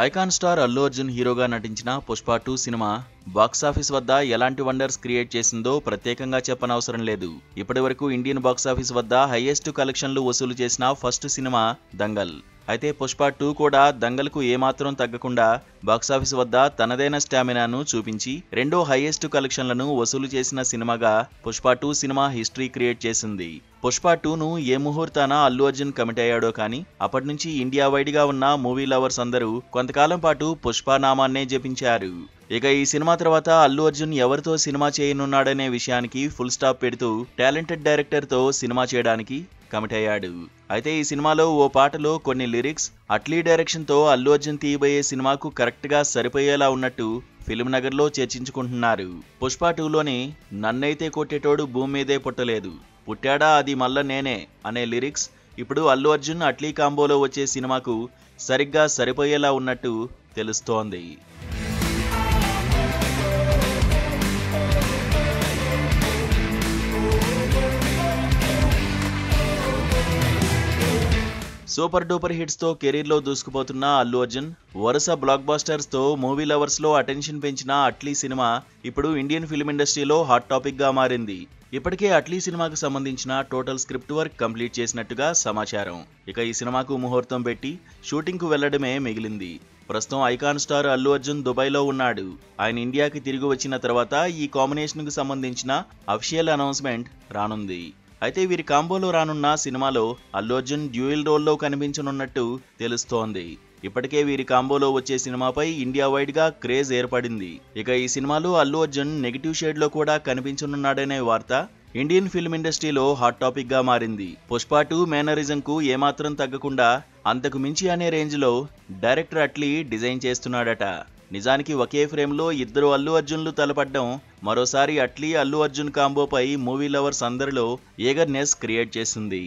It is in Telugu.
ఐకాన్ స్టార్ అల్లు అర్జున్ హీరోగా నటించిన పుష్ప 2 సినిమా బాక్సాఫీస్ వద్ద ఎలాంటి వండర్స్ క్రియేట్ చేసిందో ప్రత్యేకంగా చెప్పనవసరం లేదు. ఇప్పటివరకు ఇండియన్ బాక్సాఫీస్ వద్ద హైయెస్ట్ కలెక్షన్లు వసూలు చేసిన ఫస్ట్ సినిమా దంగల్. అయితే పుష్ప 2 కూడా దంగల్కు ఏమాత్రం తగ్గకుండా బాక్సాఫీస్ వద్ద తనదైన స్టామినాను చూపించి రెండో హైయెస్ట్ కలెక్షన్లను వసూలు చేసిన సినిమాగా పుష్ప 2 సినిమా హిస్టరీ క్రియేట్ చేసింది. పుష్ప 2ను ఏ ముహూర్తాన అల్లు అర్జున్ కమిట్ అయ్యాడో కానీ అప్పటి నుంచి ఇండియా వైడ్ గా ఉన్న మూవీ లవర్స్ అందరూ కొంతకాలం పాటు పుష్ప నామాన్నే జపించారు. ఇక ఈ సినిమా తర్వాత అల్లు అర్జున్ ఎవరితో సినిమా చేయనున్నాడనే విషయానికి ఫుల్ స్టాప్ పెడుతూ టాలెంటెడ్ డైరెక్టర్ తో సినిమా చేయడానికి కమిట్ అయ్యాడు. అయితే ఈ సినిమాలో ఓ పాటలో కొన్ని లిరిక్స్ అట్లీ డైరెక్షన్ తో అల్లు అర్జున్ తీయబోయే సినిమాకు కరెక్ట్ గా సరిపోయేలా ఉన్నట్టు ఫిల్మ్ నగర్ లో చర్చించుకుంటున్నారు. పుష్ప 2లోని నన్నైతే కొట్టేటోడు భూమి మీదే పుట్టలేదు, పుట్టాడా అది మల్ల నేనే అనే లిరిక్స్ ఇప్పుడు అల్లు అర్జున్ అట్లీ కాంబోలో వచ్చే సినిమాకు సరిగ్గా సరిపోయేలా ఉన్నట్టు తెలుస్తోంది. సూపర్ డూపర్ హిట్స్ తో కెరీర్ లో దూసుకుపోతున్న అల్లు అర్జున్ వరుస బ్లాక్ బాస్టర్స్ తో మూవీ లవర్స్ లో అటెన్షన్ పెంచిన అట్లీ సినిమా ఇప్పుడు ఇండియన్ ఫిల్మ్ ఇండస్ట్రీలో హాట్ టాపిక్ గా మారింది. ఇప్పటికే అట్లీ సినిమాకు సంబంధించిన టోటల్ స్క్రిప్ట్ వర్క్ కంప్లీట్ చేసినట్టుగా సమాచారం. ఇక ఈ సినిమాకు ముహూర్తం పెట్టి షూటింగ్ కు వెళ్లడమే మిగిలింది. ప్రస్తుతం icon star Allu Arjun Dubai లో ఉన్నాడు. ఆయన ఇండియాకి తిరిగి వచ్చిన తర్వాత ఈ కాంబినేషన్ కు సంబంధించిన అఫీషియల్ అనౌన్స్మెంట్ రానుంది. అయితే వీరి కాంబోలో రానున్న సినిమాలో అల్లు అర్జున్ డ్యూయల్ రోల్లో కనిపించనున్నట్టు తెలుస్తోంది. ఇప్పటికే వీరి కాంబోలో వచ్చే సినిమాపై ఇండియా వైడ్ గా క్రేజ్ ఏర్పడింది. ఇక ఈ సినిమాలో అల్లు అర్జున్ నెగిటివ్ షేడ్ లో కూడా కనిపించనున్నాడనే వార్త ఇండియన్ ఫిల్మ్ ఇండస్ట్రీలో హాట్ టాపిక్ గా మారింది. పుష్ప 2 మేనరిజం కు ఏమాత్రం తగ్గకుండా అంతకు మించి అనే రేంజ్ లో డైరెక్టర్ అట్లీ డిజైన్ చేస్తున్నాడట. నిజానికి ఒకే ఫ్రేమ్ లో ఇద్దరు అల్లు అర్జున్లు తలపడ్డం మరోసారి అట్లీ అల్లు అర్జున్ కాంబోపై మూవీ లవర్స్ అందరిలో ఈగర్నెస్ క్రియేట్ చేసింది.